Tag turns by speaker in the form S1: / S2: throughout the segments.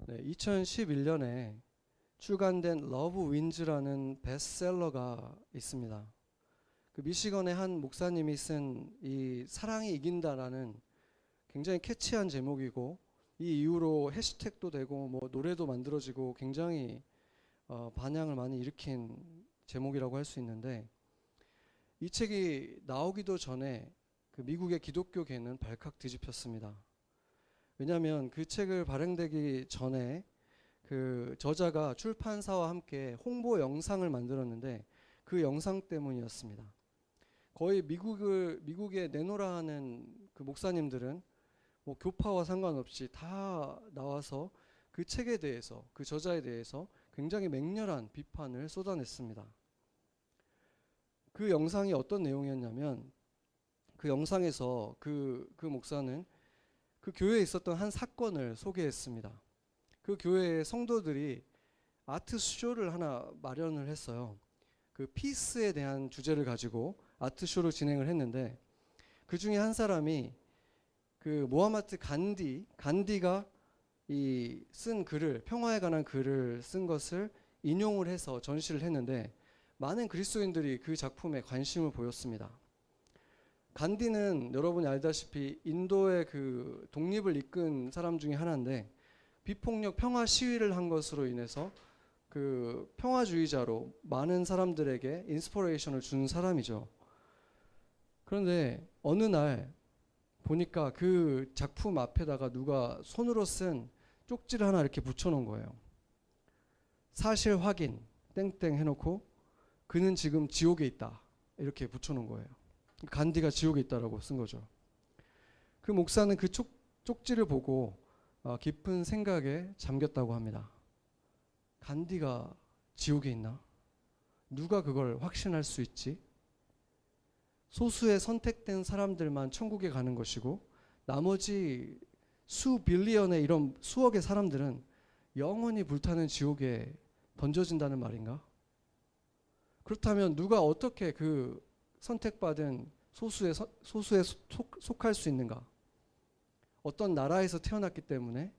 S1: 네, 2011년에 출간된 러브 윈즈라는 베스트셀러가 있습니다. 그 미시건의 한 목사님이 쓴 이 사랑이 이긴다라는 굉장히 캐치한 제목이고, 이 이후로 해시태그도 되고 뭐 노래도 만들어지고 굉장히 반향을 많이 일으킨 제목이라고 할 수 있는데, 이 책이 나오기도 전에 그 미국의 기독교계는 발칵 뒤집혔습니다. 왜냐하면 그 책을 발행되기 전에 그 저자가 출판사와 함께 홍보 영상을 만들었는데 그 영상 때문이었습니다. 거의 미국에 내노라 하는 그 목사님들은 뭐 교파와 상관없이 다 나와서 그 책에 대해서, 그 저자에 대해서 굉장히 맹렬한 비판을 쏟아냈습니다. 그 영상이 어떤 내용이었냐면, 그 영상에서 그 목사는 그 교회에 있었던 한 사건을 소개했습니다. 그 교회의 성도들이 아트 쇼를 하나 마련을 했어요. 그 피스에 대한 주제를 가지고 아트 쇼를 진행을 했는데, 그 중에 한 사람이 그 모하마트 간디가 이 쓴 글을, 평화에 관한 글을 쓴 것을 인용을 해서 전시를 했는데, 많은 그리스도인들이 그 작품에 관심을 보였습니다. 간디는 여러분이 알다시피 인도의 그 독립을 이끈 사람 중에 하나인데, 비폭력 평화 시위를 한 것으로 인해서 그 평화주의자로 많은 사람들에게 인스퍼레이션을 준 사람이죠. 그런데 어느 날 보니까 그 작품 앞에다가 누가 손으로 쓴 쪽지를 하나 이렇게 붙여놓은 거예요. 사실 확인 땡땡 해놓고 그는 지금 지옥에 있다 이렇게 붙여놓은 거예요. 간디가 지옥에 있다라고 쓴 거죠. 그 목사는 그 쪽지를 보고 깊은 생각에 잠겼다고 합니다. 간디가 지옥에 있나? 누가 그걸 확신할 수 있지? 소수의 선택된 사람들만 천국에 가는 것이고, 나머지 수 빌리언의 이런 수억의 사람들은 영원히 불타는 지옥에 던져진다는 말인가? 그렇다면 누가 어떻게 그 선택받은 소수에 속할 수 있는가? 어떤 나라에서 태어났기 때문에,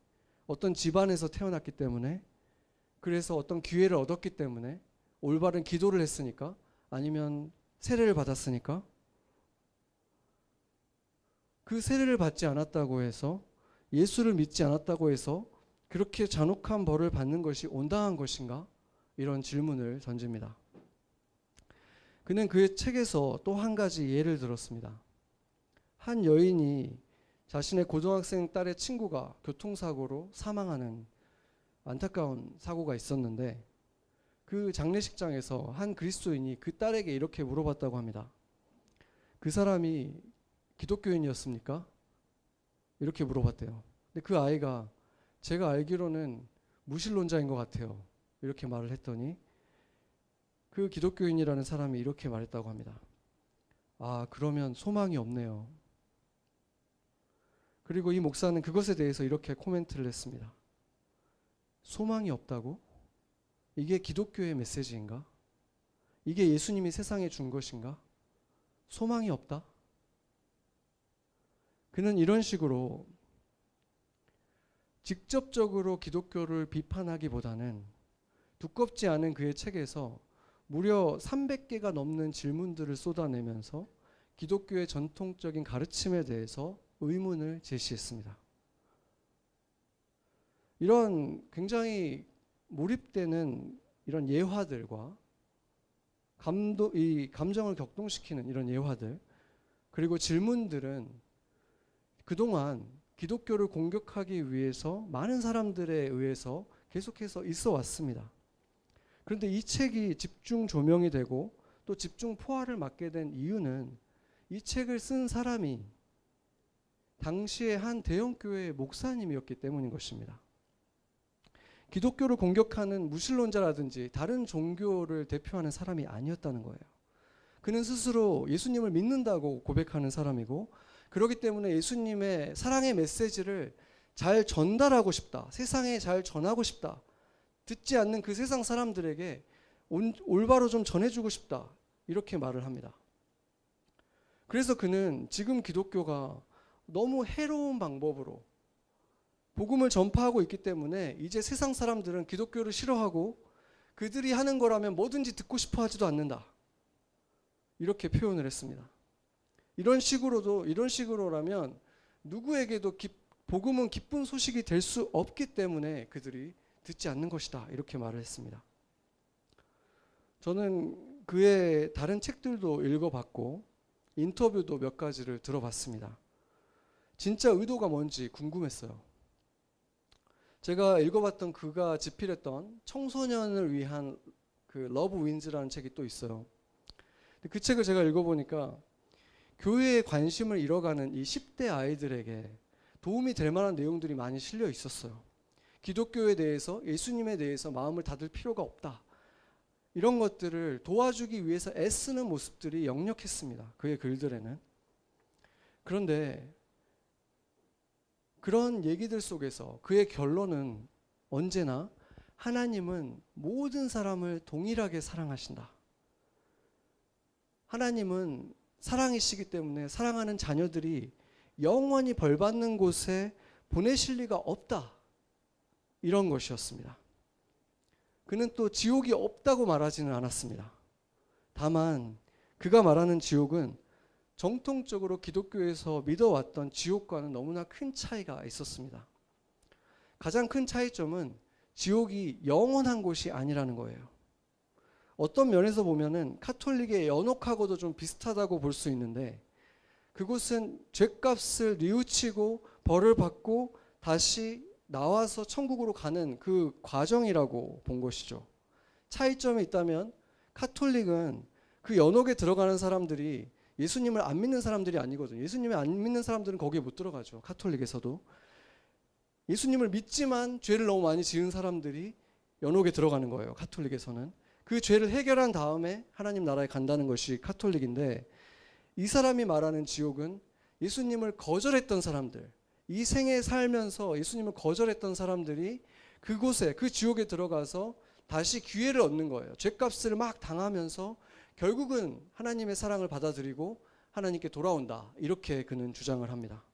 S1: 어떤 집안에서 태어났기 때문에, 그래서 어떤 기회를 얻었기 때문에, 올바른 기도를 했으니까, 아니면 세례를 받았으니까, 그 세례를 받지 않았다고 해서, 예수를 믿지 않았다고 해서 그렇게 잔혹한 벌을 받는 것이 온당한 것인가? 이런 질문을 던집니다. 그는 그의 책에서 또 한 가지 예를 들었습니다. 한 여인이 자신의 고등학생 딸의 친구가 교통사고로 사망하는 안타까운 사고가 있었는데, 그 장례식장에서 한 그리스도인이 그 딸에게 이렇게 물어봤다고 합니다. 그 사람이 기독교인이었습니까? 이렇게 물어봤대요. 근데 그 아이가 제가 알기로는 무신론자인 것 같아요. 이렇게 말을 했더니 그 기독교인이라는 사람이 이렇게 말했다고 합니다. 아, 그러면 소망이 없네요. 그리고 이 목사는 그것에 대해서 이렇게 코멘트를 했습니다. 소망이 없다고? 이게 기독교의 메시지인가? 이게 예수님이 세상에 준 것인가? 소망이 없다? 그는 이런 식으로 직접적으로 기독교를 비판하기보다는 두껍지 않은 그의 책에서 무려 300개가 넘는 질문들을 쏟아내면서 기독교의 전통적인 가르침에 대해서 의문을 제시했습니다. 이런 굉장히 몰입되는 이런 예화들과 이 감정을 격동시키는 이런 예화들, 그리고 질문들은 그동안 기독교를 공격하기 위해서 많은 사람들에 의해서 계속해서 있어 왔습니다. 그런데 이 책이 집중 조명이 되고 또 집중 포화를 맞게 된 이유는, 이 책을 쓴 사람이 당시에 한 대형교회의 목사님이었기 때문인 것입니다. 기독교를 공격하는 무신론자라든지 다른 종교를 대표하는 사람이 아니었다는 거예요. 그는 스스로 예수님을 믿는다고 고백하는 사람이고, 그렇기 때문에 예수님의 사랑의 메시지를 잘 전달하고 싶다, 세상에 잘 전하고 싶다, 듣지 않는 그 세상 사람들에게 올바로 좀 전해주고 싶다, 이렇게 말을 합니다. 그래서 그는 지금 기독교가 너무 해로운 방법으로 복음을 전파하고 있기 때문에 이제 세상 사람들은 기독교를 싫어하고 그들이 하는 거라면 뭐든지 듣고 싶어 하지도 않는다. 이렇게 표현을 했습니다. 이런 식으로라면 누구에게도 복음은 기쁜 소식이 될 수 없기 때문에 그들이 듣지 않는 것이다. 이렇게 말을 했습니다. 저는 그의 다른 책들도 읽어봤고 인터뷰도 몇 가지를 들어봤습니다. 진짜 의도가 뭔지 궁금했어요. 제가 읽어봤던 그가 집필했던 청소년을 위한 그 러브 윈즈라는 책이 또 있어요. 그 책을 제가 읽어보니까 교회에 관심을 잃어가는 이 10대 아이들에게 도움이 될 만한 내용들이 많이 실려 있었어요. 기독교에 대해서, 예수님에 대해서 마음을 닫을 필요가 없다. 이런 것들을 도와주기 위해서 애쓰는 모습들이 역력했습니다. 그의 글들에는. 그런데 그런 얘기들 속에서 그의 결론은 언제나 하나님은 모든 사람을 동일하게 사랑하신다. 하나님은 사랑이시기 때문에 사랑하는 자녀들이 영원히 벌받는 곳에 보내실 리가 없다. 이런 것이었습니다. 그는 또 지옥이 없다고 말하지는 않았습니다. 다만 그가 말하는 지옥은 정통적으로 기독교에서 믿어왔던 지옥과는 너무나 큰 차이가 있었습니다. 가장 큰 차이점은 지옥이 영원한 곳이 아니라는 거예요. 어떤 면에서 보면은 카톨릭의 연옥하고도 좀 비슷하다고 볼 수 있는데 그곳은 죄값을 뉘우치고 벌을 받고 다시 나와서 천국으로 가는 그 과정이라고 본 것이죠. 차이점이 있다면 카톨릭은 그 연옥에 들어가는 사람들이 예수님을 안 믿는 사람들이 아니거든요. 예수님을 안 믿는 사람들은 거기에 못 들어가죠. 카톨릭에서도. 예수님을 믿지만 죄를 너무 많이 지은 사람들이 연옥에 들어가는 거예요. 카톨릭에서는. 그 죄를 해결한 다음에 하나님 나라에 간다는 것이 카톨릭인데 이 사람이 말하는 지옥은 예수님을 거절했던 사람들, 이 생에 살면서 예수님을 거절했던 사람들이 그곳에 그 지옥에 들어가서 다시 기회를 얻는 거예요. 죄값을 막 당하면서 결국은 하나님의 사랑을 받아들이고 하나님께 돌아온다. 이렇게 그는 주장을 합니다.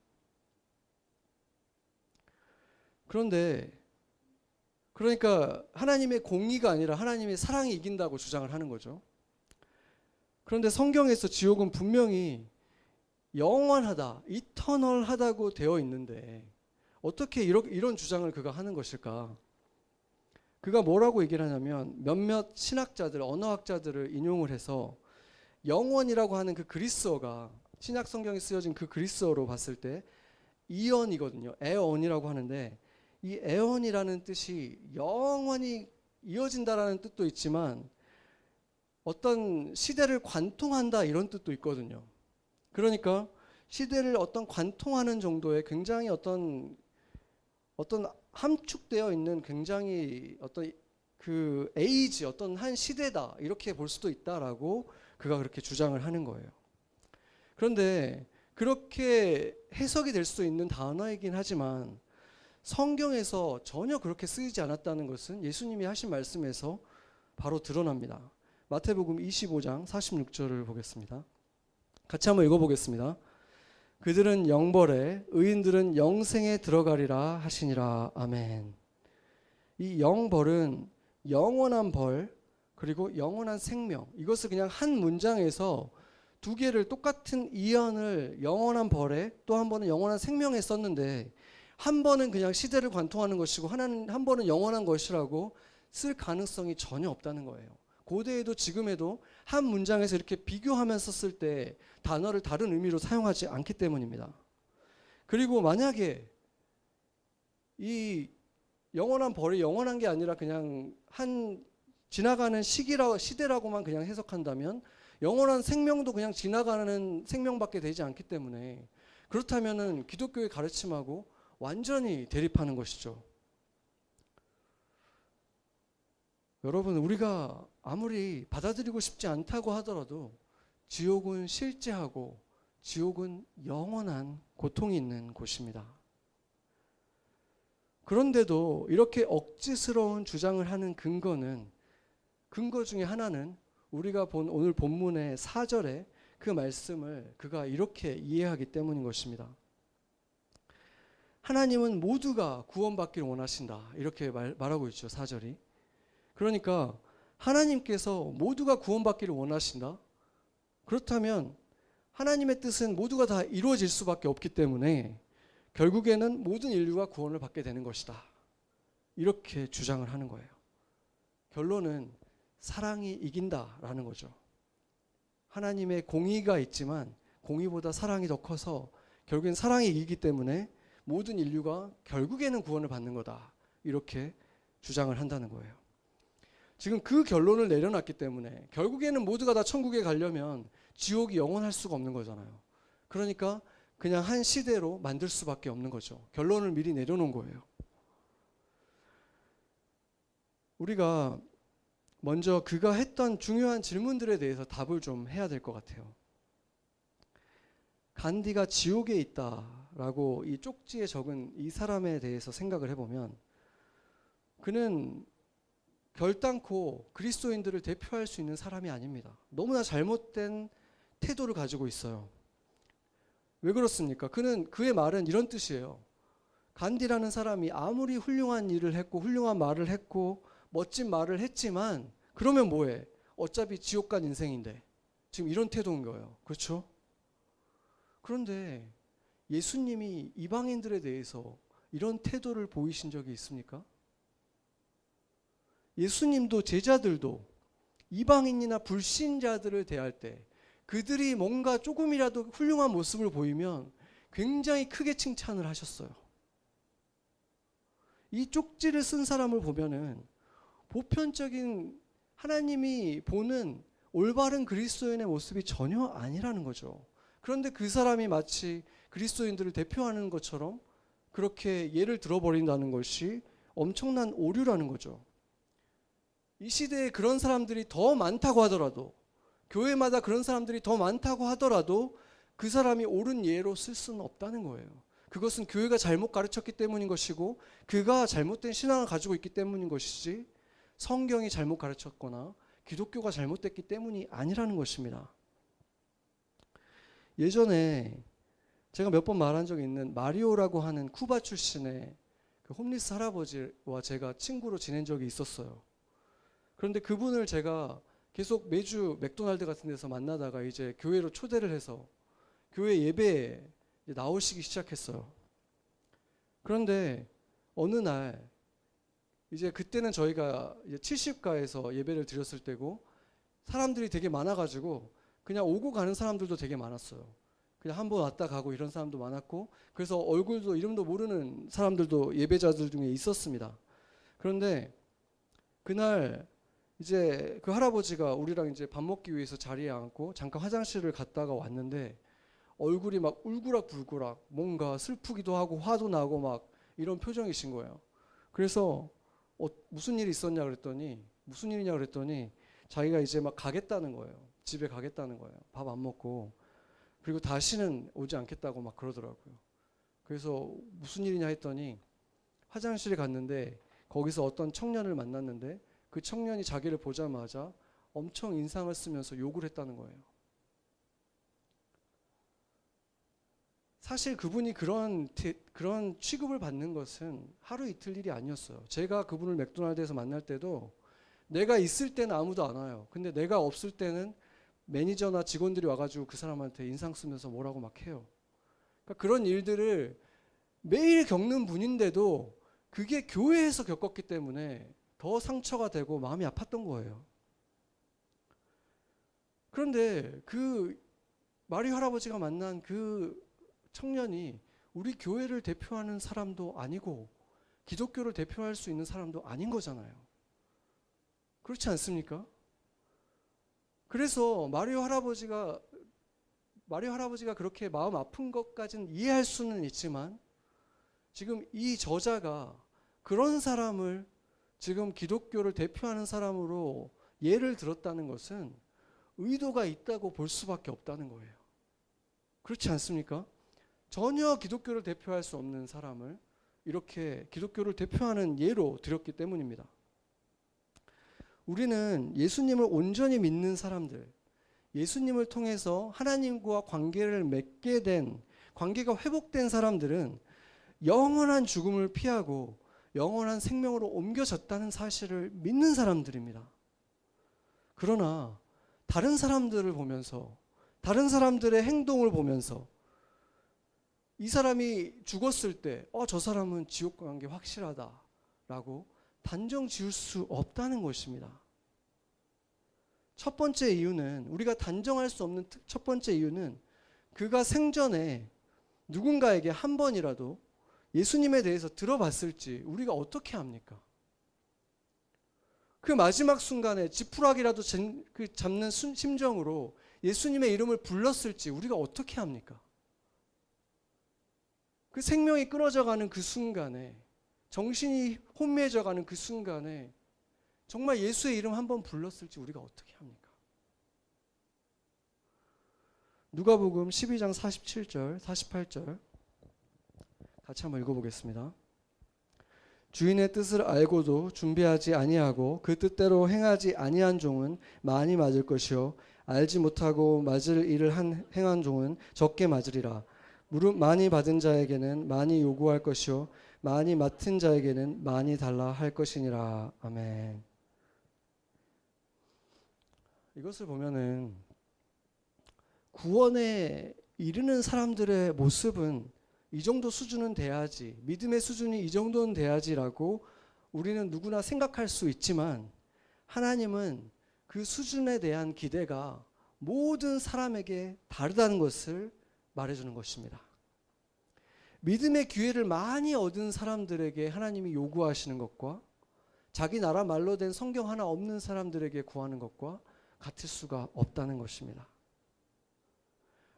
S1: 그러니까 하나님의 공의가 아니라 하나님의 사랑이 이긴다고 주장을 하는 거죠. 그런데 성경에서 지옥은 분명히 영원하다, 이터널하다고 되어 있는데 어떻게 이런 주장을 그가 하는 것일까? 그가 뭐라고 얘기를 하냐면 몇몇 신학자들, 언어학자들을 인용을 해서 영원이라고 하는 그 그리스어가 신약 성경에 쓰여진 그 그리스어로 봤을 때 이언이거든요. 에언이라고 하는데 이 에언이라는 뜻이 영원히 이어진다라는 뜻도 있지만 어떤 시대를 관통한다 이런 뜻도 있거든요. 그러니까 시대를 어떤 관통하는 정도의 굉장히 어떤 함축되어 있는 굉장히 어떤 그 에이지, 어떤 한 시대다 이렇게 볼 수도 있다라고 그가 그렇게 주장을 하는 거예요. 그런데 그렇게 해석이 될 수 있는 단어이긴 하지만 성경에서 전혀 그렇게 쓰이지 않았다는 것은 예수님이 하신 말씀에서 바로 드러납니다. 마태복음 25장 46절을 보겠습니다. 같이 한번 읽어보겠습니다. 그들은 영벌에 의인들은 영생에 들어가리라 하시니라. 아멘. 이 영벌은 영원한 벌 그리고 영원한 생명, 이것을 그냥 한 문장에서 두 개를 똑같은 이언을 영원한 벌에 또 한 번은 영원한 생명에 썼는데 한 번은 그냥 시대를 관통하는 것이고 한 번은 영원한 것이라고 쓸 가능성이 전혀 없다는 거예요. 고대에도 지금에도 한 문장에서 이렇게 비교하면서 쓸 때 단어를 다른 의미로 사용하지 않기 때문입니다. 그리고 만약에 이 영원한 벌이 영원한 게 아니라 그냥 한 지나가는 시대라고만 그냥 해석한다면 영원한 생명도 그냥 지나가는 생명밖에 되지 않기 때문에 그렇다면은 기독교의 가르침하고 완전히 대립하는 것이죠. 여러분, 우리가 아무리 받아들이고 싶지 않다고 하더라도 지옥은 실제하고 지옥은 영원한 고통이 있는 곳입니다. 그런데도 이렇게 억지스러운 주장을 하는 근거 중에 하나는 우리가 본 오늘 본문의 4절에 그 말씀을 그가 이렇게 이해하기 때문인 것입니다. 하나님은 모두가 구원받기를 원하신다. 이렇게 말하고 있죠. 4절이. 그러니까 하나님께서 모두가 구원받기를 원하신다. 그렇다면 하나님의 뜻은 모두가 다 이루어질 수밖에 없기 때문에 결국에는 모든 인류가 구원을 받게 되는 것이다. 이렇게 주장을 하는 거예요. 결론은 사랑이 이긴다라는 거죠. 하나님의 공의가 있지만 공의보다 사랑이 더 커서 결국엔 사랑이 이기기 때문에 모든 인류가 결국에는 구원을 받는 거다. 이렇게 주장을 한다는 거예요. 지금 그 결론을 내려놨기 때문에 결국에는 모두가 다 천국에 가려면 지옥이 영원할 수가 없는 거잖아요. 그러니까 그냥 한 시대로 만들 수밖에 없는 거죠. 결론을 미리 내려놓은 거예요. 우리가 먼저 그가 했던 중요한 질문들에 대해서 답을 좀 해야 될 것 같아요. 간디가 지옥에 있다라고 이 쪽지에 적은 이 사람에 대해서 생각을 해보면 그는 결단코 그리스도인들을 대표할 수 있는 사람이 아닙니다. 너무나 잘못된 태도를 가지고 있어요. 왜 그렇습니까? 그의 말은 이런 뜻이에요. 간디라는 사람이 아무리 훌륭한 일을 했고 훌륭한 말을 했고 멋진 말을 했지만 그러면 뭐해? 어차피 지옥 간 인생인데. 지금 이런 태도인 거예요. 그렇죠? 그런데 예수님이 이방인들에 대해서 이런 태도를 보이신 적이 있습니까? 예수님도 제자들도 이방인이나 불신자들을 대할 때 그들이 뭔가 조금이라도 훌륭한 모습을 보이면 굉장히 크게 칭찬을 하셨어요. 이 쪽지를 쓴 사람을 보면은 보편적인 하나님이 보는 올바른 그리스도인의 모습이 전혀 아니라는 거죠. 그런데 그 사람이 마치 그리스도인들을 대표하는 것처럼 그렇게 예를 들어버린다는 것이 엄청난 오류라는 거죠. 이 시대에 그런 사람들이 더 많다고 하더라도 교회마다 그런 사람들이 더 많다고 하더라도 그 사람이 옳은 예로 쓸 수는 없다는 거예요. 그것은 교회가 잘못 가르쳤기 때문인 것이고 그가 잘못된 신앙을 가지고 있기 때문인 것이지 성경이 잘못 가르쳤거나 기독교가 잘못됐기 때문이 아니라는 것입니다. 예전에 제가 몇 번 말한 적이 있는 마리오라고 하는 쿠바 출신의 그 홈리스 할아버지와 제가 친구로 지낸 적이 있었어요. 그런데 그분을 제가 계속 매주 맥도날드 같은 데서 만나다가 이제 교회로 초대를 해서 교회 예배에 나오시기 시작했어요. 그런데 어느 날 이제 그때는 저희가 이제 70가에서 예배를 드렸을 때고 사람들이 되게 많아가지고 그냥 오고 가는 사람들도 되게 많았어요. 그냥 한 번 왔다 가고 이런 사람도 많았고 그래서 얼굴도 이름도 모르는 사람들도 예배자들 중에 있었습니다. 그런데 그날 이제 그 할아버지가 우리랑 이제 밥 먹기 위해서 자리에 앉고 잠깐 화장실을 갔다가 왔는데 얼굴이 막 울그락불그락 뭔가 슬프기도 하고 화도 나고 막 이런 표정이신 거예요. 그래서 무슨 일이 있었냐 그랬더니 무슨 일이냐 그랬더니 자기가 이제 막 가겠다는 거예요. 집에 가겠다는 거예요. 밥 안 먹고. 그리고 다시는 오지 않겠다고 막 그러더라고요. 그래서 무슨 일이냐 했더니 화장실에 갔는데 거기서 어떤 청년을 만났는데 그 청년이 자기를 보자마자 엄청 인상을 쓰면서 욕을 했다는 거예요. 사실 그분이 그런 취급을 받는 것은 하루 이틀 일이 아니었어요. 제가 그분을 맥도날드에서 만날 때도 내가 있을 때는 아무도 안 와요. 근데 내가 없을 때는 매니저나 직원들이 와가지고 그 사람한테 인상 쓰면서 뭐라고 막 해요. 그러니까 그런 일들을 매일 겪는 분인데도 그게 교회에서 겪었기 때문에 더 상처가 되고 마음이 아팠던 거예요. 그런데 그 마리오 할아버지가 만난 그 청년이 우리 교회를 대표하는 사람도 아니고 기독교를 대표할 수 있는 사람도 아닌 거잖아요. 그렇지 않습니까? 그래서 마리오 할아버지가 그렇게 마음 아픈 것까지는 이해할 수는 있지만 지금 이 저자가 그런 사람을 지금 기독교를 대표하는 사람으로 예를 들었다는 것은 의도가 있다고 볼 수밖에 없다는 거예요. 그렇지 않습니까? 전혀 기독교를 대표할 수 없는 사람을 이렇게 기독교를 대표하는 예로 들었기 때문입니다. 우리는 예수님을 온전히 믿는 사람들, 예수님을 통해서 하나님과 관계를 맺게 된, 관계가 회복된 사람들은 영원한 죽음을 피하고 영원한 생명으로 옮겨졌다는 사실을 믿는 사람들입니다. 그러나 다른 사람들을 보면서, 다른 사람들의 행동을 보면서 이 사람이 죽었을 때 저 사람은 지옥 간 게 확실하다라고 단정 지을 수 없다는 것입니다. 첫 번째 이유는, 우리가 단정할 수 없는 첫 번째 이유는, 그가 생전에 누군가에게 한 번이라도 예수님에 대해서 들어봤을지 우리가 어떻게 합니까? 그 마지막 순간에 지푸라기라도 잡는 심정으로 예수님의 이름을 불렀을지 우리가 어떻게 합니까? 그 생명이 끊어져가는 그 순간에, 정신이 혼미해져가는 그 순간에 정말 예수의 이름 한번 불렀을지 우리가 어떻게 합니까? 누가복음 12장 47절, 48절 같이 한번 읽어보겠습니다. 주인의 뜻을 알고도 준비하지 아니하고 그 뜻대로 행하지 아니한 종은 많이 맞을 것이요 알지 못하고 맞을 일을 행한 종은 적게 맞으리라. 무릇 많이 받은 자에게는 많이 요구할 것이요 많이 맡은 자에게는 많이 달라 할 것이니라. 아멘. 이것을 보면은 구원에 이르는 사람들의 모습은 이 정도 수준은 돼야지, 믿음의 수준이 이 정도는 돼야지라고 우리는 누구나 생각할 수 있지만, 하나님은 그 수준에 대한 기대가 모든 사람에게 다르다는 것을 말해주는 것입니다. 믿음의 기회를 많이 얻은 사람들에게 하나님이 요구하시는 것과 자기 나라 말로 된 성경 하나 없는 사람들에게 구하는 것과 같을 수가 없다는 것입니다.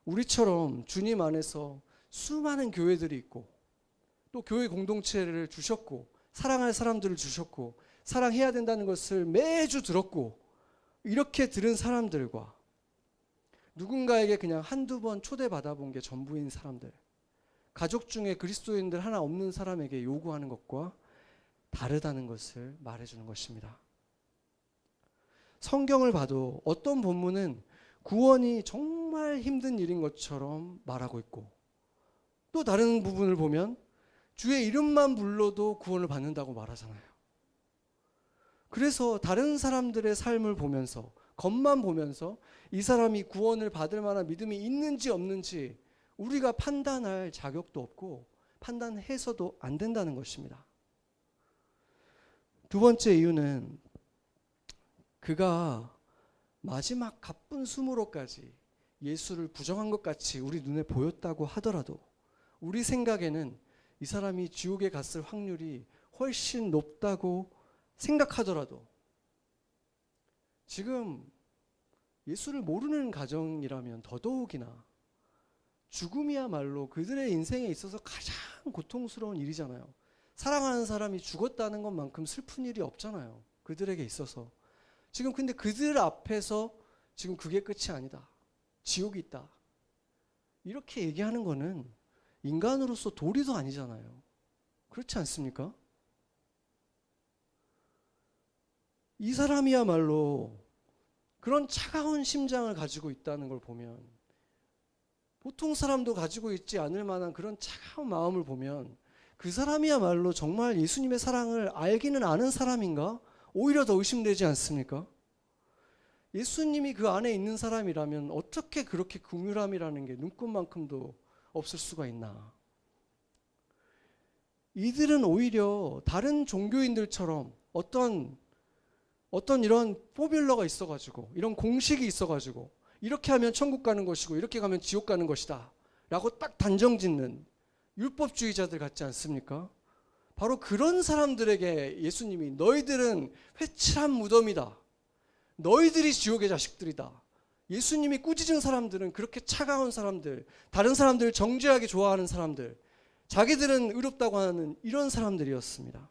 S1: 우리처럼 주님 안에서 수많은 교회들이 있고, 또 교회 공동체를 주셨고, 사랑할 사람들을 주셨고, 사랑해야 된다는 것을 매주 들었고, 이렇게 들은 사람들과 누군가에게 그냥 한두 번 초대받아 본 게 전부인 사람들, 가족 중에 그리스도인들 하나 없는 사람에게 요구하는 것과 다르다는 것을 말해주는 것입니다. 성경을 봐도 어떤 본문은 구원이 정말 힘든 일인 것처럼 말하고 있고, 또 다른 부분을 보면 주의 이름만 불러도 구원을 받는다고 말하잖아요. 그래서 다른 사람들의 삶을 보면서, 겉만 보면서 이 사람이 구원을 받을 만한 믿음이 있는지 없는지 우리가 판단할 자격도 없고 판단해서도 안 된다는 것입니다. 두 번째 이유는, 그가 마지막 가쁜 숨으로까지 예수를 부정한 것 같이 우리 눈에 보였다고 하더라도, 우리 생각에는 이 사람이 지옥에 갔을 확률이 훨씬 높다고 생각하더라도, 지금 예수를 모르는 가정이라면 더더욱이나 죽음이야말로 그들의 인생에 있어서 가장 고통스러운 일이잖아요. 사랑하는 사람이 죽었다는 것만큼 슬픈 일이 없잖아요, 그들에게 있어서. 지금 근데 그들 앞에서 지금 그게 끝이 아니다, 지옥이 있다, 이렇게 얘기하는 거는 인간으로서 도리도 아니잖아요. 그렇지 않습니까? 이 사람이야말로 그런 차가운 심장을 가지고 있다는 걸 보면, 보통 사람도 가지고 있지 않을 만한 그런 차가운 마음을 보면, 그 사람이야말로 정말 예수님의 사랑을 알기는 아는 사람인가? 오히려 더 의심되지 않습니까? 예수님이 그 안에 있는 사람이라면 어떻게 그렇게 긍휼함이라는 게 눈꽃만큼도 없을 수가 있나? 이들은 오히려 다른 종교인들처럼 어떤 이런 포뮬러가 있어가지고, 이런 공식이 있어가지고, 이렇게 하면 천국 가는 것이고 이렇게 가면 지옥 가는 것이다 라고 딱 단정 짓는 율법주의자들 같지 않습니까? 바로 그런 사람들에게 예수님이, 너희들은 회칠한 무덤이다, 너희들이 지옥의 자식들이다. 예수님이 꾸짖은 사람들은 그렇게 차가운 사람들, 다른 사람들을 정죄하게 좋아하는 사람들, 자기들은 의롭다고 하는 이런 사람들이었습니다.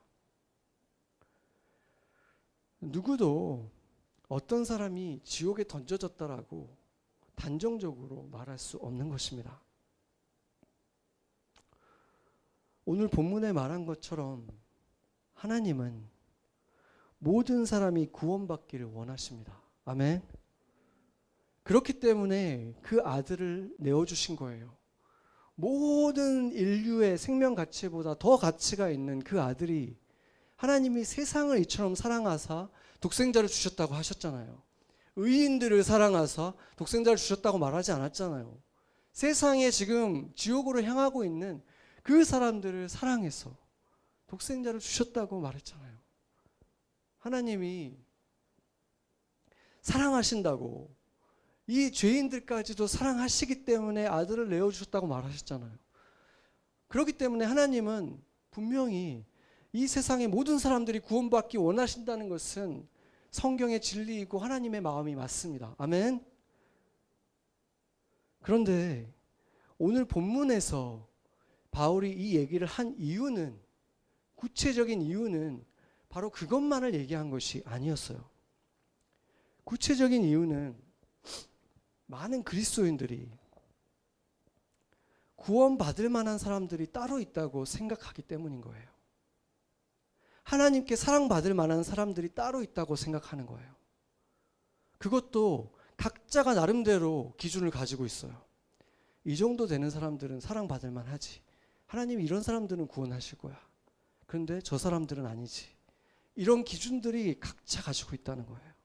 S1: 누구도 어떤 사람이 지옥에 던져졌다라고 단정적으로 말할 수 없는 것입니다. 오늘 본문에 말한 것처럼 하나님은 모든 사람이 구원받기를 원하십니다. 아멘. 그렇기 때문에 그 아들을 내어주신 거예요. 모든 인류의 생명 가치보다 더 가치가 있는 그 아들이 하나님이 세상을 이처럼 사랑하사 독생자를 주셨다고 하셨잖아요. 의인들을 사랑하사 독생자를 주셨다고 말하지 않았잖아요. 세상에 지금 지옥으로 향하고 있는 그 사람들을 사랑해서 독생자를 주셨다고 말했잖아요. 하나님이 사랑하신다고, 이 죄인들까지도 사랑하시기 때문에 아들을 내어주셨다고 말하셨잖아요. 그렇기 때문에 하나님은 분명히 이 세상의 모든 사람들이 구원받기 원하신다는 것은 성경의 진리이고 하나님의 마음이 맞습니다. 아멘. 그런데 오늘 본문에서 바울이 이 얘기를 한 이유는, 구체적인 이유는 바로 그것만을 얘기한 것이 아니었어요. 구체적인 이유는 많은 그리스도인들이 구원받을 만한 사람들이 따로 있다고 생각하기 때문인 거예요. 하나님께 사랑받을 만한 사람들이 따로 있다고 생각하는 거예요. 그것도 각자가 나름대로 기준을 가지고 있어요. 이 정도 되는 사람들은 사랑받을 만하지. 하나님이 이런 사람들은 구원하실 거야. 그런데 저 사람들은 아니지. 이런 기준들이 각자 가지고 있다는 거예요.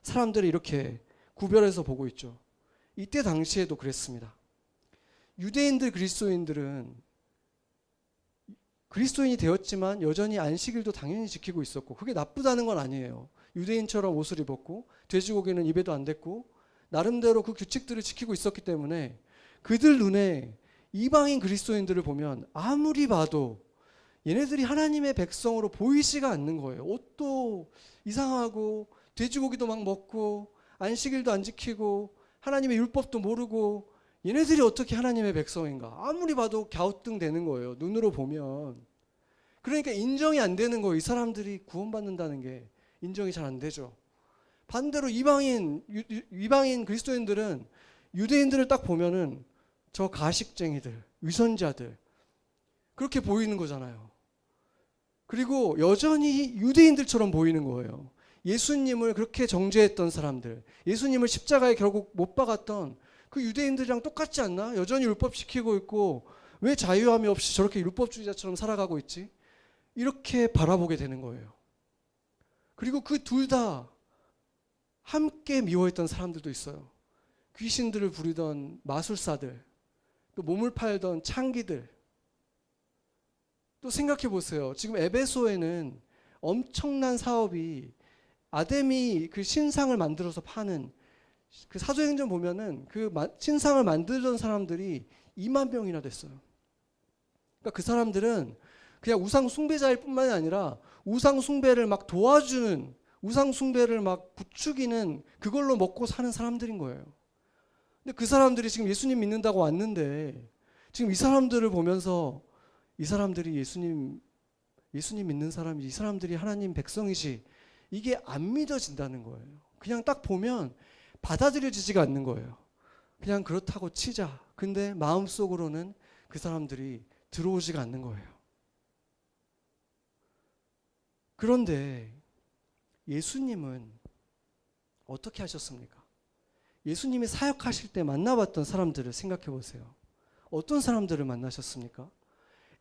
S1: 사람들이 이렇게 구별해서 보고 있죠. 이때 당시에도 그랬습니다. 유대인들, 그리스도인들은 그리스도인이 되었지만 여전히 안식일도 당연히 지키고 있었고, 그게 나쁘다는 건 아니에요. 유대인처럼 옷을 입었고 돼지고기는 입에도 안 댔고 나름대로 그 규칙들을 지키고 있었기 때문에 그들 눈에 이방인 그리스도인들을 보면 아무리 봐도 얘네들이 하나님의 백성으로 보이지가 않는 거예요. 옷도 이상하고 돼지고기도 막 먹고 안식일도 안 지키고 하나님의 율법도 모르고 얘네들이 어떻게 하나님의 백성인가? 아무리 봐도 갸우뚱대는 거예요. 눈으로 보면. 그러니까 인정이 안 되는 거예요. 이 사람들이 구원받는다는 게 인정이 잘 안 되죠. 반대로 이방인 그리스도인들은 유대인들을 딱 보면은 저 가식쟁이들, 위선자들 그렇게 보이는 거잖아요. 그리고 여전히 유대인들처럼 보이는 거예요. 예수님을 그렇게 정죄했던 사람들, 예수님을 십자가에 결국 못 박았던 그 유대인들이랑 똑같지 않나? 여전히 율법 지키고 있고 왜 자유함이 없이 저렇게 율법주의자처럼 살아가고 있지? 이렇게 바라보게 되는 거예요. 그리고 그 둘 다 함께 미워했던 사람들도 있어요. 귀신들을 부리던 마술사들, 또 몸을 팔던 창기들. 또 생각해 보세요. 지금 에베소에는 엄청난 사업이 아데미 그 신상을 만들어서 파는, 그 사도행전 보면은 그 신상을 만들던 사람들이 2만 명이나 됐어요. 그러니까 그 사람들은 그냥 우상 숭배자일 뿐만이 아니라 우상 숭배를 막 도와주는, 우상 숭배를 막 부추기는, 그걸로 먹고 사는 사람들인 거예요. 근데 그 사람들이 지금 예수님 믿는다고 왔는데 지금 이 사람들을 보면서 이 사람들이 예수님 믿는 사람이, 이 사람들이 하나님 백성이지, 이게 안 믿어진다는 거예요. 그냥 딱 보면 받아들여지지가 않는 거예요. 그냥 그렇다고 치자. 근데 마음속으로는 그 사람들이 들어오지가 않는 거예요. 그런데 예수님은 어떻게 하셨습니까? 예수님이 사역하실 때 만나봤던 사람들을 생각해 보세요. 어떤 사람들을 만나셨습니까?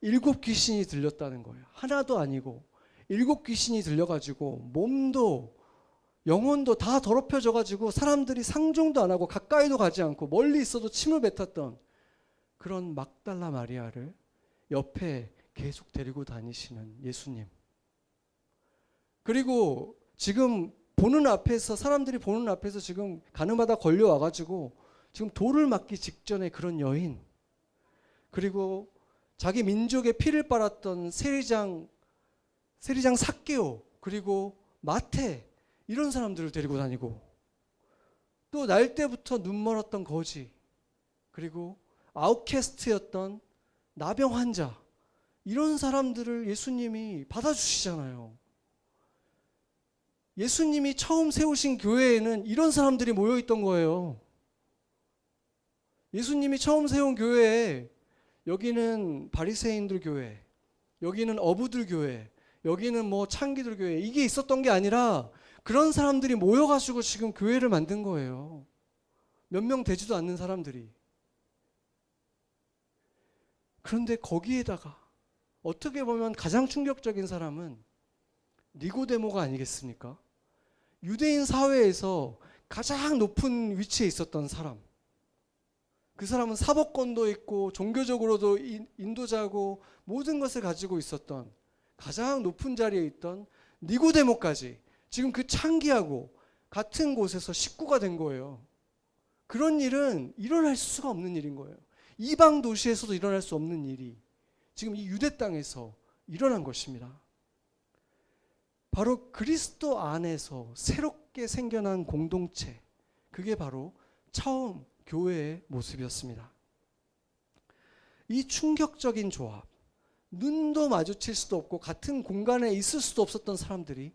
S1: 7 귀신이 들렸다는 거예요. 하나도 아니고 7 귀신이 들려가지고 몸도 영혼도 다 더럽혀져가지고 사람들이 상종도 안 하고 가까이도 가지 않고 멀리 있어도 침을 뱉었던 그런 막달라 마리아를 옆에 계속 데리고 다니시는 예수님. 그리고 지금 보는 앞에서, 사람들이 보는 앞에서 지금 가늠하다 걸려와가지고 지금 돌을 맞기 직전에 그런 여인, 그리고 자기 민족의 피를 빨았던 세리장 삭개오, 그리고 마태, 이런 사람들을 데리고 다니고, 또 날 때부터 눈 멀었던 거지, 그리고 아웃캐스트였던 나병 환자, 이런 사람들을 예수님이 받아주시잖아요. 예수님이 처음 세우신 교회에는 이런 사람들이 모여있던 거예요. 예수님이 처음 세운 교회에 여기는 바리새인들 교회, 여기는 어부들 교회, 여기는 뭐 창기들 교회, 이게 있었던 게 아니라 그런 사람들이 모여가지고 지금 교회를 만든 거예요. 몇 명 되지도 않는 사람들이. 그런데 거기에다가 어떻게 보면 가장 충격적인 사람은 니고데모가 아니겠습니까? 유대인 사회에서 가장 높은 위치에 있었던 사람. 그 사람은 사법권도 있고 종교적으로도 인도자고 모든 것을 가지고 있었던 가장 높은 자리에 있던 니고데모까지 지금 그 창기하고 같은 곳에서 식구가 된 거예요. 그런 일은 일어날 수가 없는 일인 거예요. 이방 도시에서도 일어날 수 없는 일이 지금 이 유대 땅에서 일어난 것입니다. 바로 그리스도 안에서 새롭게 생겨난 공동체, 그게 바로 처음 교회의 모습이었습니다. 이 충격적인 조합, 눈도 마주칠 수도 없고 같은 공간에 있을 수도 없었던 사람들이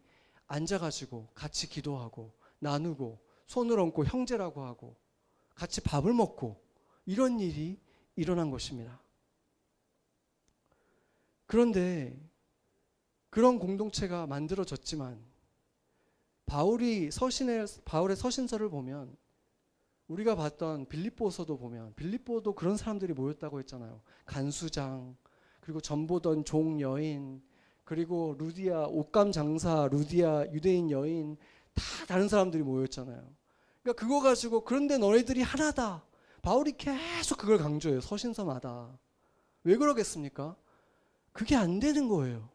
S1: 앉아가지고 같이 기도하고 나누고 손을 얹고 형제라고 하고 같이 밥을 먹고 이런 일이 일어난 것입니다. 그런데 그런 공동체가 만들어졌지만 바울의 서신서를 보면 우리가 봤던 빌립보서도 보면 빌립보도 그런 사람들이 모였다고 했잖아요. 간수장, 그리고 전보던 종 여인, 그리고 루디아 옷감 장사, 루디아 유대인 여인, 다 다른 사람들이 모였잖아요. 그러니까 그거 가지고 그런데 너희들이 하나다. 바울이 계속 그걸 강조해요. 서신서마다. 왜 그러겠습니까? 그게 안 되는 거예요.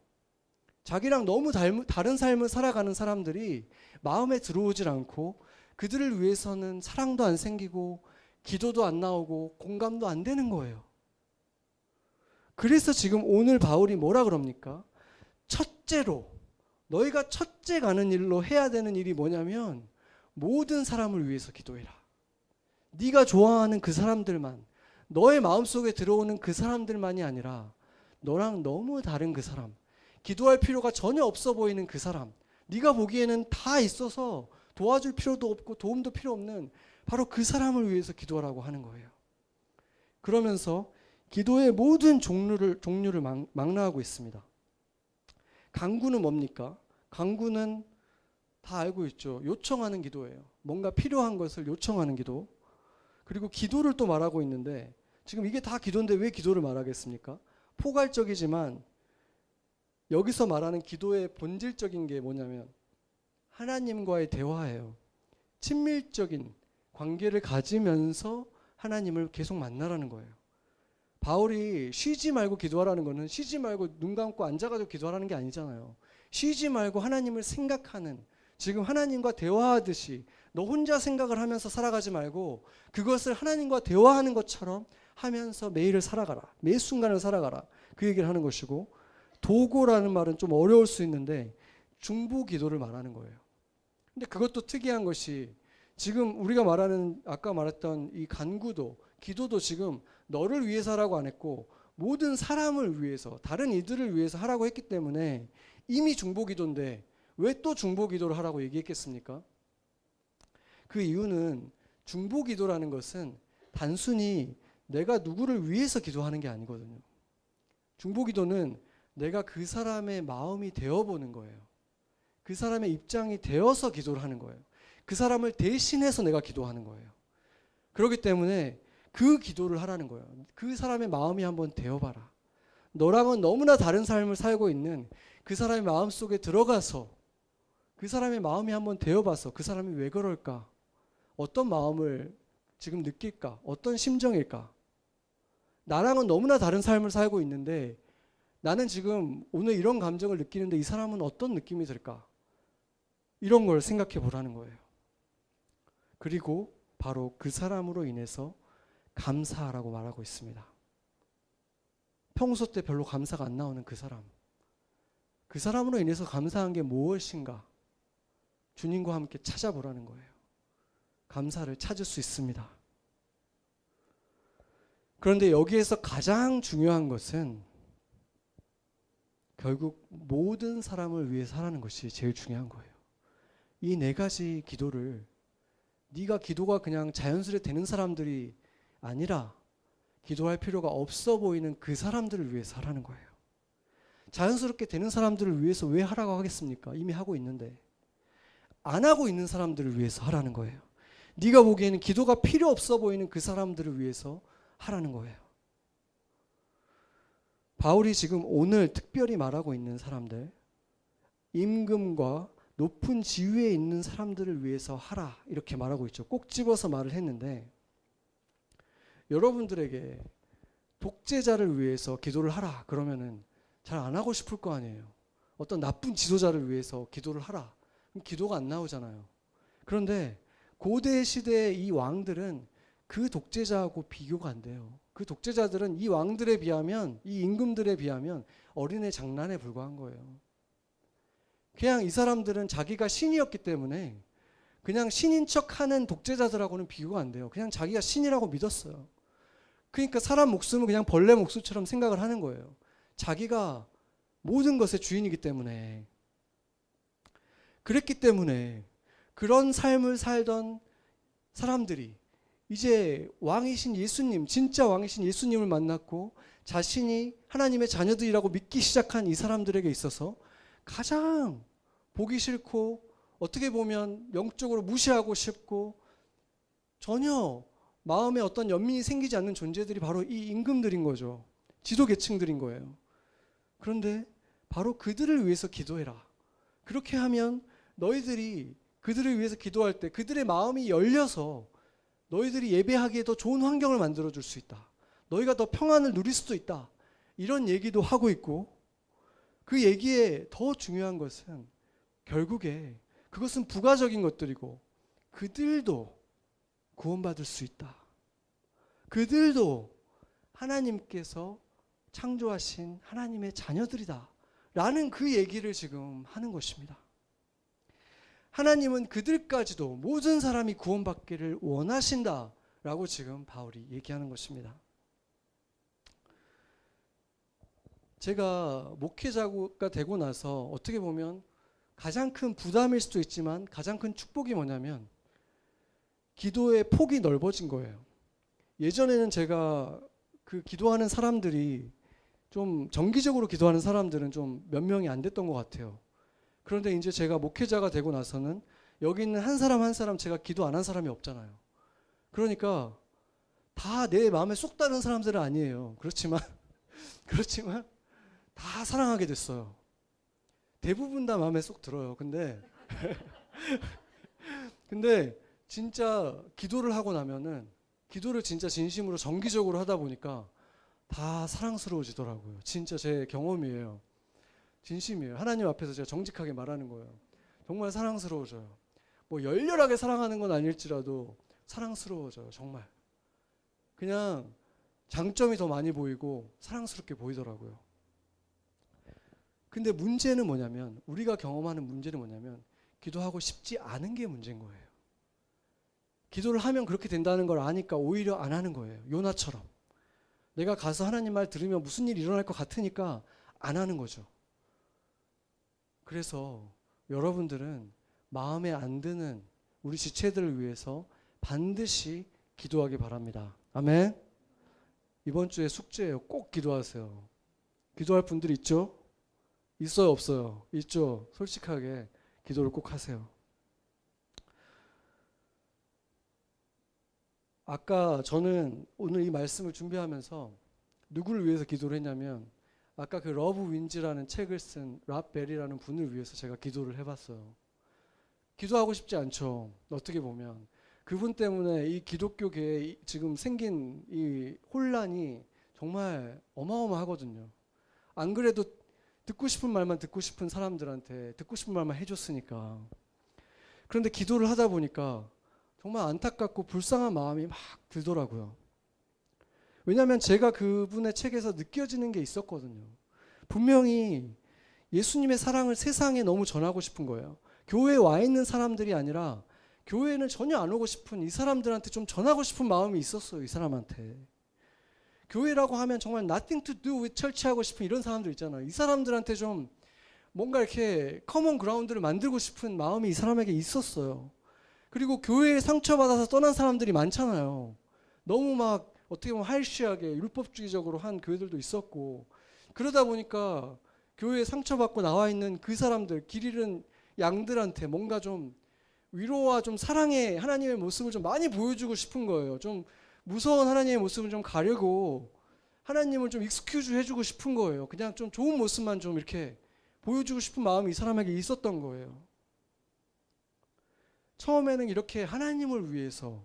S1: 자기랑 너무 다른 삶을 살아가는 사람들이 마음에 들어오질 않고 그들을 위해서는 사랑도 안 생기고 기도도 안 나오고 공감도 안 되는 거예요. 그래서 지금 오늘 바울이 뭐라 그럽니까? 첫째로 너희가 첫째 가는 일로 해야 되는 일이 뭐냐면 모든 사람을 위해서 기도해라. 네가 좋아하는 그 사람들만, 너의 마음속에 들어오는 그 사람들만이 아니라 너랑 너무 다른 그 사람, 기도할 필요가 전혀 없어 보이는 그 사람, 네가 보기에는 다 있어서 도와줄 필요도 없고 도움도 필요 없는 바로 그 사람을 위해서 기도하라고 하는 거예요. 그러면서 기도의 모든 종류를 망라하고 있습니다. 간구는 뭡니까? 간구는 다 알고 있죠. 요청하는 기도예요. 뭔가 필요한 것을 요청하는 기도. 그리고 기도를 또 말하고 있는데 지금 이게 다 기도인데 왜 기도를 말하겠습니까? 포괄적이지만 여기서 말하는 기도의 본질적인 게 뭐냐면 하나님과의 대화예요. 친밀적인 관계를 가지면서 하나님을 계속 만나라는 거예요. 바울이 쉬지 말고 기도하라는 거는 쉬지 말고 눈 감고 앉아가지고 기도하라는 게 아니잖아요. 쉬지 말고 하나님을 생각하는, 지금 하나님과 대화하듯이 너 혼자 생각을 하면서 살아가지 말고 그것을 하나님과 대화하는 것처럼 하면서 매일을 살아가라. 매 순간을 살아가라. 그 얘기를 하는 것이고, 도고라는 말은 좀 어려울 수 있는데 중보 기도를 말하는 거예요. 근데 그것도 특이한 것이 지금 우리가 말하는 아까 말했던 이 간구도 기도도 지금 너를 위해서 하라고 안 했고 모든 사람을 위해서 다른 이들을 위해서 하라고 했기 때문에 이미 중보 기도인데 왜 또 중보 기도를 하라고 얘기했겠습니까? 그 이유는 중보 기도라는 것은 단순히 내가 누구를 위해서 기도하는 게 아니거든요. 중보 기도는 내가 그 사람의 마음이 되어보는 거예요. 그 사람의 입장이 되어서 기도를 하는 거예요. 그 사람을 대신해서 내가 기도하는 거예요. 그렇기 때문에 그 기도를 하라는 거예요. 그 사람의 마음이 한번 되어봐라. 너랑은 너무나 다른 삶을 살고 있는 그 사람의 마음 속에 들어가서 그 사람의 마음이 한번 되어봐서 그 사람이 왜 그럴까? 어떤 마음을 지금 느낄까? 어떤 심정일까? 나랑은 너무나 다른 삶을 살고 있는데 나는 지금 오늘 이런 감정을 느끼는데 이 사람은 어떤 느낌이 들까? 이런 걸 생각해 보라는 거예요. 그리고 바로 그 사람으로 인해서 감사하라고 말하고 있습니다. 평소 때 별로 감사가 안 나오는 그 사람. 그 사람으로 인해서 감사한 게 무엇인가? 주님과 함께 찾아보라는 거예요. 감사를 찾을 수 있습니다. 그런데 여기에서 가장 중요한 것은 결국 모든 사람을 위해서 하라는 것이 제일 중요한 거예요. 이 네 가지 기도를 네가 기도가 그냥 자연스레 되는 사람들이 아니라 기도할 필요가 없어 보이는 그 사람들을 위해서 하라는 거예요. 자연스럽게 되는 사람들을 위해서 왜 하라고 하겠습니까? 이미 하고 있는데. 안 하고 있는 사람들을 위해서 하라는 거예요. 네가 보기에는 기도가 필요 없어 보이는 그 사람들을 위해서 하라는 거예요. 바울이 지금 오늘 특별히 말하고 있는 사람들, 임금과 높은 지위에 있는 사람들을 위해서 하라 이렇게 말하고 있죠. 꼭 집어서 말을 했는데, 여러분들에게 독재자를 위해서 기도를 하라 그러면은 잘 안 하고 싶을 거 아니에요. 어떤 나쁜 지도자를 위해서 기도를 하라, 그럼 기도가 안 나오잖아요. 그런데 고대 시대의 이 왕들은 그 독재자하고 비교가 안 돼요. 그 독재자들은 이 왕들에 비하면, 이 임금들에 비하면 어린애 장난에 불과한 거예요. 그냥 이 사람들은 자기가 신이었기 때문에 그냥 신인 척하는 독재자들하고는 비교가 안 돼요. 그냥 자기가 신이라고 믿었어요. 그러니까 사람 목숨은 그냥 벌레 목숨처럼 생각을 하는 거예요. 자기가 모든 것의 주인이기 때문에. 그랬기 때문에 그런 삶을 살던 사람들이 이제 왕이신 예수님, 진짜 왕이신 예수님을 만났고 자신이 하나님의 자녀들이라고 믿기 시작한 이 사람들에게 있어서 가장 보기 싫고 어떻게 보면 영적으로 무시하고 싶고 전혀 마음에 어떤 연민이 생기지 않는 존재들이 바로 이 임금들인 거죠. 지도 계층들인 거예요. 그런데 바로 그들을 위해서 기도해라. 그렇게 하면 너희들이 그들을 위해서 기도할 때 그들의 마음이 열려서 너희들이 예배하기에 더 좋은 환경을 만들어 줄 수 있다. 너희가 더 평안을 누릴 수도 있다. 이런 얘기도 하고 있고, 그 얘기에 더 중요한 것은 결국에 그것은 부가적인 것들이고 그들도 구원받을 수 있다. 그들도 하나님께서 창조하신 하나님의 자녀들이다. 라는 그 얘기를 지금 하는 것입니다. 하나님은 그들까지도 모든 사람이 구원받기를 원하신다. 라고 지금 바울이 얘기하는 것입니다. 제가 목회자가 되고 나서 어떻게 보면 가장 큰 부담일 수도 있지만 가장 큰 축복이 뭐냐면 기도의 폭이 넓어진 거예요. 예전에는 제가 그 기도하는 사람들이 좀 정기적으로 기도하는 사람들은 좀 몇 명이 안 됐던 것 같아요. 그런데 이제 제가 목회자가 되고 나서는 여기 있는 한 사람 한 사람 제가 기도 안 한 사람이 없잖아요. 그러니까 다 내 마음에 쏙 드는 사람들은 아니에요. 그렇지만 다 사랑하게 됐어요. 대부분 다 마음에 쏙 들어요. 근데 진짜 기도를 하고 나면은 기도를 진짜 진심으로 정기적으로 하다 보니까 다 사랑스러워지더라고요. 진짜 제 경험이에요. 진심이에요. 하나님 앞에서 제가 정직하게 말하는 거예요. 정말 사랑스러워져요. 뭐 열렬하게 사랑하는 건 아닐지라도 사랑스러워져요. 정말. 그냥 장점이 더 많이 보이고 사랑스럽게 보이더라고요. 근데 문제는 뭐냐면, 우리가 경험하는 문제는 뭐냐면 기도하고 싶지 않은 게 문제인 거예요. 기도를 하면 그렇게 된다는 걸 아니까 오히려 안 하는 거예요. 요나처럼. 내가 가서 하나님 말 들으면 무슨 일이 일어날 것 같으니까 안 하는 거죠. 그래서 여러분들은 마음에 안 드는 우리 지체들을 위해서 반드시 기도하기 바랍니다. 아멘. 이번 주에 숙제예요. 꼭 기도하세요. 기도할 분들 있죠? 있어요, 없어요? 있죠? 솔직하게 기도를 꼭 하세요. 아까 저는 오늘 이 말씀을 준비하면서 누구를 위해서 기도를 했냐면, 아까 그 러브 윈즈라는 책을 쓴 랍 벨이라는 분을 위해서 제가 기도를 해봤어요. 기도하고 싶지 않죠. 어떻게 보면 그분 때문에 이 기독교계에 지금 생긴 이 혼란이 정말 어마어마하거든요. 안 그래도 듣고 싶은 말만 듣고 싶은 사람들한테 듣고 싶은 말만 해줬으니까. 그런데 기도를 하다 보니까 정말 안타깝고 불쌍한 마음이 막 들더라고요. 왜냐하면 제가 그분의 책에서 느껴지는 게 있었거든요. 분명히 예수님의 사랑을 세상에 너무 전하고 싶은 거예요. 교회에 와 있는 사람들이 아니라 교회는 전혀 안 오고 싶은 이 사람들한테 좀 전하고 싶은 마음이 있었어요. 이 사람한테. 교회라고 하면 정말 nothing to do with church 하고 싶은 이런 사람들 있잖아요. 이 사람들한테 좀 뭔가 이렇게 커먼 그라운드를 만들고 싶은 마음이 이 사람에게 있었어요. 그리고 교회에 상처받아서 떠난 사람들이 많잖아요. 너무 막 어떻게 보면 하이시하게 율법주의적으로 한 교회들도 있었고, 그러다 보니까 교회에 상처받고 나와 있는 그 사람들, 길 잃은 양들한테 뭔가 좀 위로와 좀 사랑의 하나님의 모습을 좀 많이 보여주고 싶은 거예요. 좀 무서운 하나님의 모습을 좀 가려고 하나님을 좀 익스큐즈 해주고 싶은 거예요. 그냥 좀 좋은 모습만 좀 이렇게 보여주고 싶은 마음이 이 사람에게 있었던 거예요. 처음에는 이렇게 하나님을 위해서,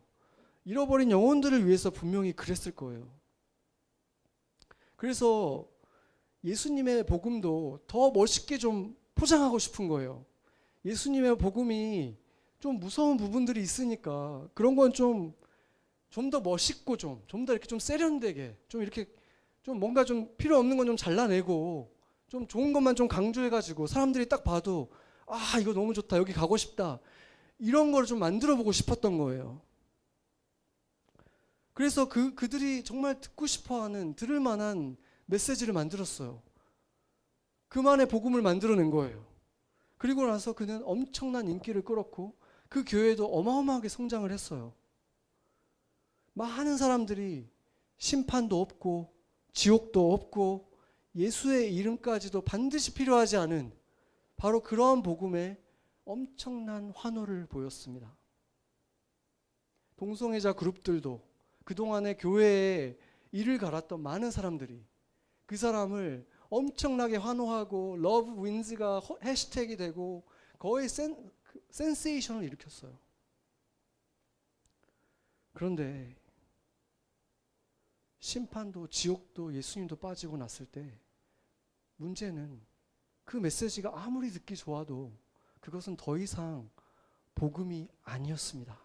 S1: 잃어버린 영혼들을 위해서 분명히 그랬을 거예요. 그래서 예수님의 복음도 더 멋있게 좀 포장하고 싶은 거예요. 예수님의 복음이 좀 무서운 부분들이 있으니까 그런 건 좀 더 멋있고 좀 더 이렇게 좀 세련되게 좀 이렇게 좀 뭔가 좀 필요 없는 건 좀 잘라내고 좀 좋은 것만 좀 강조해가지고 사람들이 딱 봐도 아, 이거 너무 좋다, 여기 가고 싶다, 이런 걸 좀 만들어 보고 싶었던 거예요. 그래서 그들이 정말 듣고 싶어하는, 들을 만한 메시지를 만들었어요. 그만의 복음을 만들어낸 거예요. 그리고 나서 그는 엄청난 인기를 끌었고 그 교회도 어마어마하게 성장을 했어요. 많은 사람들이 심판도 없고 지옥도 없고 예수의 이름까지도 반드시 필요하지 않은 바로 그러한 복음에 엄청난 환호를 보였습니다. 동성애자 그룹들도 그동안에 교회에 이를 갈았던 많은 사람들이 그 사람을 엄청나게 환호하고 러브 윈즈가 해시태그가 되고 거의 센세이션을 일으켰어요. 그런데 심판도 지옥도 예수님도 빠지고 났을 때 문제는 그 메시지가 아무리 듣기 좋아도 그것은 더 이상 복음이 아니었습니다.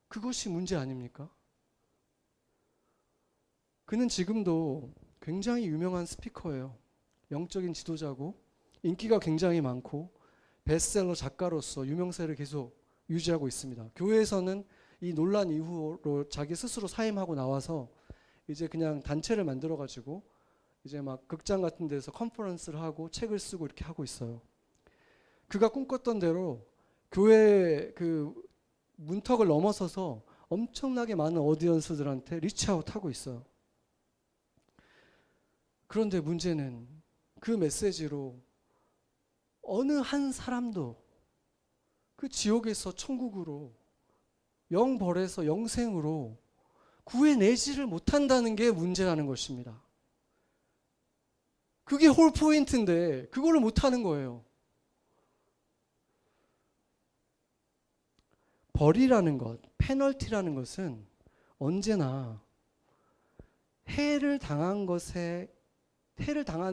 S1: 그것이 문제 아닙니까? 그는 지금도 굉장히 유명한 스피커예요. 영적인 지도자고 인기가 굉장히 많고 베스트셀러 작가로서 유명세를 계속 유지하고 있습니다. 교회에서는 이 논란 이후로 자기 스스로 사임하고 나와서 이제 그냥 단체를 만들어 가지고 이제 막 극장 같은 데서 컨퍼런스를 하고 책을 쓰고 이렇게 하고 있어요. 그가 꿈꿨던 대로 교회 그 문턱을 넘어서서 엄청나게 많은 어디언스들한테 리치아웃 하고 있어요. 그런데 문제는 그 메시지로 어느 한 사람도 그 지옥에서 천국으로, 영벌에서 영생으로 구해내지를 못한다는 게 문제라는 것입니다. 그게 홀 포인트인데 그걸로 못하는 거예요. 벌이라는 것, 페널티라는 것은 언제나 해를 당한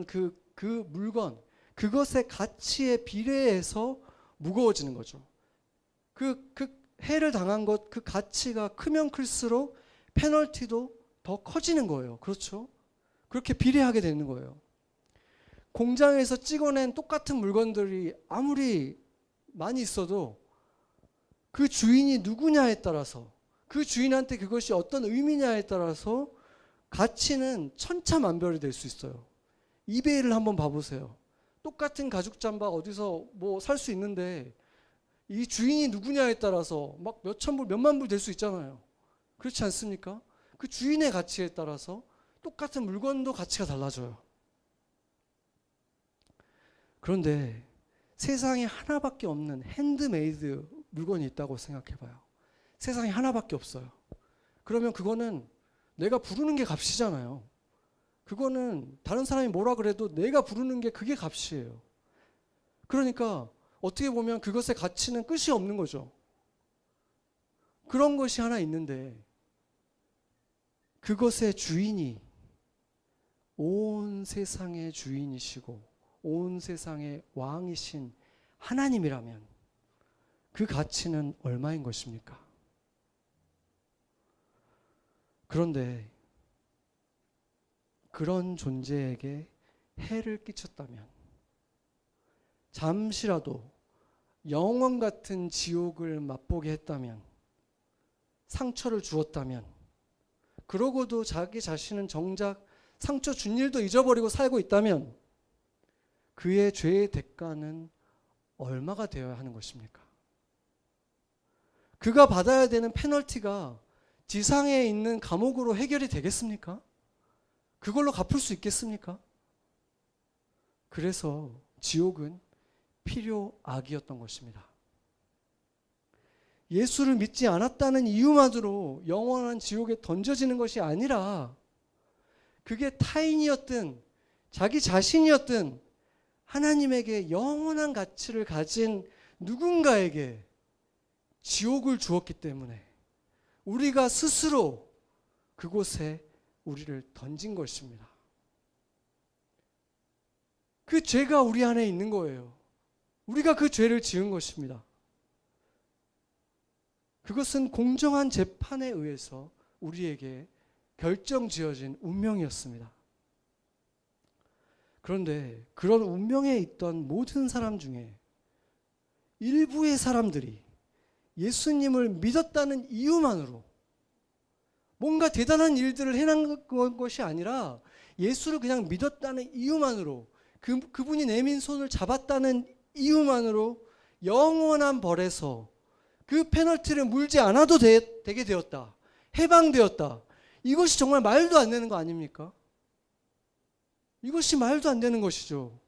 S1: 그 물건, 그것의 가치에 비례해서 무거워지는 거죠. 그 해를 당한 것, 그 가치가 크면 클수록 페널티도 더 커지는 거예요. 그렇죠? 그렇게 비례하게 되는 거예요. 공장에서 찍어낸 똑같은 물건들이 아무리 많이 있어도 그 주인이 누구냐에 따라서, 그 주인한테 그것이 어떤 의미냐에 따라서 가치는 천차만별이 될 수 있어요. 이베이를 한번 봐보세요. 똑같은 가죽 잠바 어디서 뭐 살 수 있는데 이 주인이 누구냐에 따라서 막 몇천 불, 몇만 불 될 수 있잖아요. 그렇지 않습니까? 그 주인의 가치에 따라서 똑같은 물건도 가치가 달라져요. 그런데 세상에 하나밖에 없는 핸드메이드 물건이 있다고 생각해봐요. 세상에 하나밖에 없어요. 그러면 그거는 내가 부르는 게 값이잖아요. 그거는 다른 사람이 뭐라 그래도 내가 부르는 게 그게 값이에요. 그러니까 어떻게 보면 그것의 가치는 끝이 없는 거죠. 그런 것이 하나 있는데 그것의 주인이 온 세상의 주인이시고 온 세상의 왕이신 하나님이라면 그 가치는 얼마인 것입니까? 그런데 그런 존재에게 해를 끼쳤다면, 잠시라도 영원 같은 지옥을 맛보게 했다면, 상처를 주었다면, 그러고도 자기 자신은 정작 상처 준 일도 잊어버리고 살고 있다면 그의 죄의 대가는 얼마가 되어야 하는 것입니까? 그가 받아야 되는 페널티가 지상에 있는 감옥으로 해결이 되겠습니까? 그걸로 갚을 수 있겠습니까? 그래서 지옥은 필요악이었던 것입니다. 예수를 믿지 않았다는 이유만으로 영원한 지옥에 던져지는 것이 아니라 그게 타인이었든 자기 자신이었든 하나님에게 영원한 가치를 가진 누군가에게 지옥을 주었기 때문에 우리가 스스로 그곳에 우리를 던진 것입니다. 그 죄가 우리 안에 있는 거예요. 우리가 그 죄를 지은 것입니다. 그것은 공정한 재판에 의해서 우리에게 결정지어진 운명이었습니다. 그런데 그런 운명에 있던 모든 사람 중에 일부의 사람들이 예수님을 믿었다는 이유만으로 뭔가 대단한 일들을 해낸 것이 아니라 예수를 그냥 믿었다는 이유만으로 그분이 내민 손을 잡았다는 이유만으로 영원한 벌에서 그 페널티를 물지 않아도 되게 되었다. 해방되었다. 이것이 정말 말도 안 되는 거 아닙니까? 이것이 말도 안 되는 것이죠.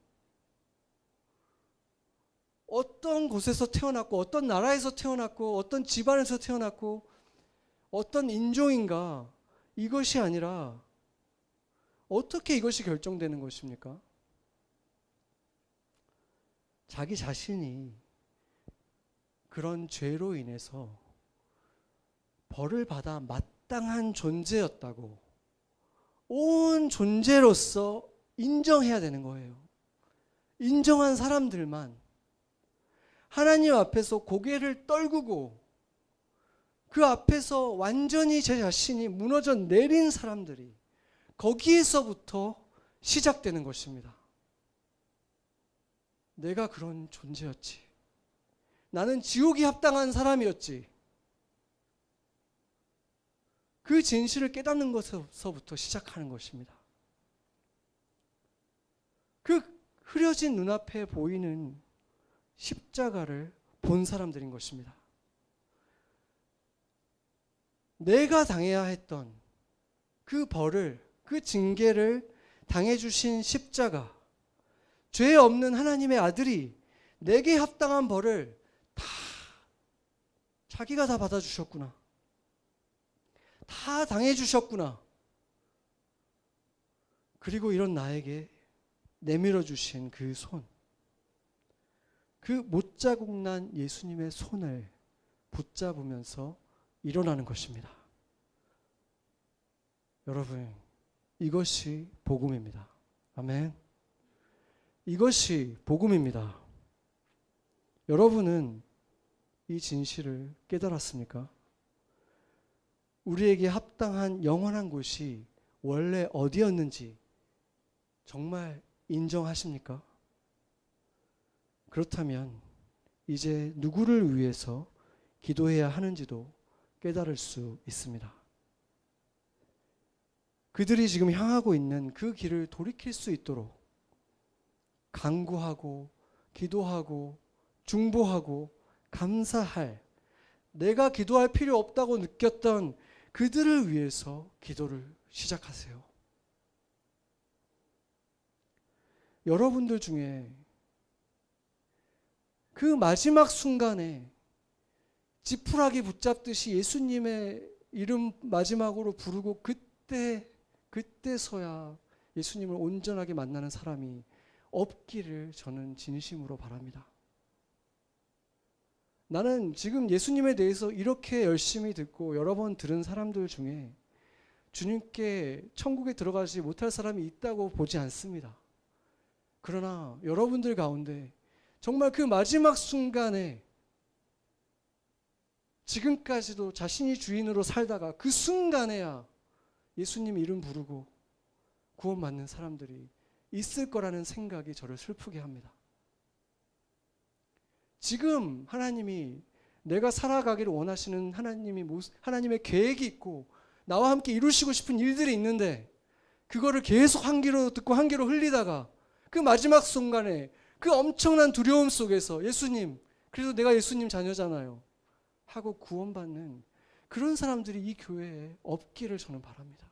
S1: 어떤 곳에서 태어났고 어떤 나라에서 태어났고 어떤 집안에서 태어났고 어떤 인종인가 이것이 아니라 어떻게 이것이 결정되는 것입니까? 자기 자신이 그런 죄로 인해서 벌을 받아 마땅한 존재였다고 온 존재로서 인정해야 되는 거예요. 인정한 사람들만 하나님 앞에서 고개를 떨구고 그 앞에서 완전히 제 자신이 무너져 내린 사람들이 거기에서부터 시작되는 것입니다. 내가 그런 존재였지. 나는 지옥이 합당한 사람이었지. 그 진실을 깨닫는 것에서부터 시작하는 것입니다. 그 흐려진 눈앞에 보이는 십자가를 본 사람들인 것입니다. 내가 당해야 했던 그 벌을, 그 징계를 당해주신 십자가, 죄 없는 하나님의 아들이 내게 합당한 벌을 다 자기가 다 받아주셨구나. 다 당해주셨구나. 그리고 이런 나에게 내밀어 주신 그 손, 그 못자국 난 예수님의 손을 붙잡으면서 일어나는 것입니다. 여러분, 이것이 복음입니다. 아멘. 이것이 복음입니다. 여러분은 이 진실을 깨달았습니까? 우리에게 합당한 영원한 곳이 원래 어디였는지 정말 인정하십니까? 그렇다면 이제 누구를 위해서 기도해야 하는지도 깨달을 수 있습니다. 그들이 지금 향하고 있는 그 길을 돌이킬 수 있도록 간구하고 기도하고 중보하고 감사할, 내가 기도할 필요 없다고 느꼈던 그들을 위해서 기도를 시작하세요. 여러분들 중에 그 마지막 순간에 지푸라기 붙잡듯이 예수님의 이름 마지막으로 부르고 그때서야 예수님을 온전하게 만나는 사람이 없기를 저는 진심으로 바랍니다. 나는 지금 예수님에 대해서 이렇게 열심히 듣고 여러 번 들은 사람들 중에 주님께 천국에 들어가지 못할 사람이 있다고 보지 않습니다. 그러나 여러분들 가운데 정말 그 마지막 순간에 지금까지도 자신이 주인으로 살다가 그 순간에야 예수님 이름 부르고 구원받는 사람들이 있을 거라는 생각이 저를 슬프게 합니다. 지금 하나님이 내가 살아가기를 원하시는 하나님의 계획이 있고 나와 함께 이루시고 싶은 일들이 있는데 그거를 계속 한 귀로 듣고 한 귀로 흘리다가 그 마지막 순간에 그 엄청난 두려움 속에서 예수님, 그래도 내가 예수님 자녀잖아요 하고 구원받는 그런 사람들이 이 교회에 없기를 저는 바랍니다.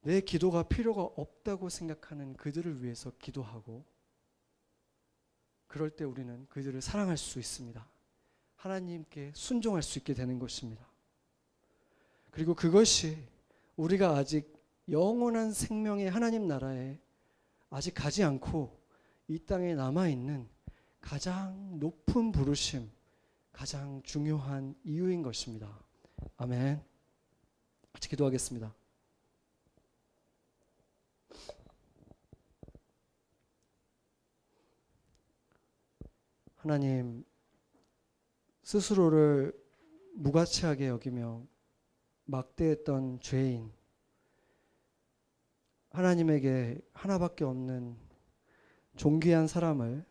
S1: 내 기도가 필요가 없다고 생각하는 그들을 위해서 기도하고 그럴 때 우리는 그들을 사랑할 수 있습니다. 하나님께 순종할 수 있게 되는 것입니다. 그리고 그것이 우리가 아직 영원한 생명의 하나님 나라에 아직 가지 않고 이 땅에 남아있는 가장 높은 부르심, 가장 중요한 이유인 것입니다. 아멘. 같이 기도하겠습니다. 하나님, 스스로를 무가치하게 여기며 막대했던 죄인, 하나님에게 하나밖에 없는 존귀한 사람을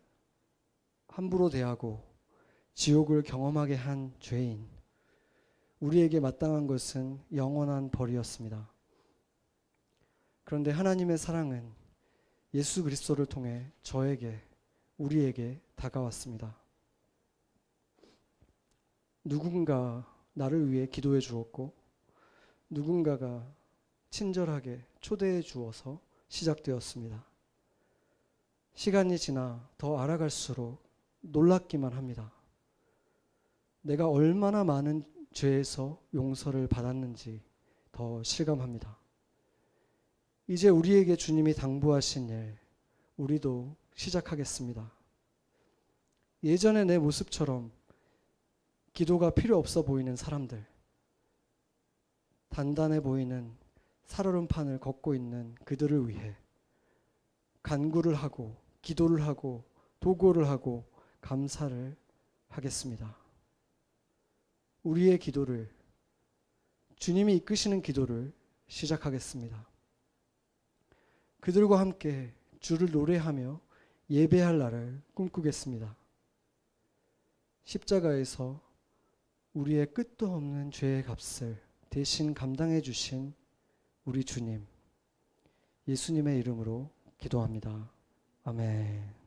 S1: 함부로 대하고 지옥을 경험하게 한 죄인, 우리에게 마땅한 것은 영원한 벌이었습니다. 그런데 하나님의 사랑은 예수 그리스도를 통해 저에게, 우리에게 다가왔습니다. 누군가 나를 위해 기도해 주었고, 누군가가 친절하게 초대해 주어서 시작되었습니다. 시간이 지나 더 알아갈수록 놀랍기만 합니다. 내가 얼마나 많은 죄에서 용서를 받았는지 더 실감합니다. 이제 우리에게 주님이 당부하신 일, 우리도 시작하겠습니다. 예전의 내 모습처럼 기도가 필요 없어 보이는 사람들, 단단해 보이는 살얼음판을 걷고 있는 그들을 위해 간구를 하고 기도를 하고 도고를 하고 감사를 하겠습니다. 우리의 기도를, 주님이 이끄시는 기도를 시작하겠습니다. 그들과 함께 주를 노래하며 예배할 날을 꿈꾸겠습니다. 십자가에서 우리의 끝도 없는 죄의 값을 대신 감당해 주신 우리 주님, 예수님의 이름으로 기도합니다. 아멘.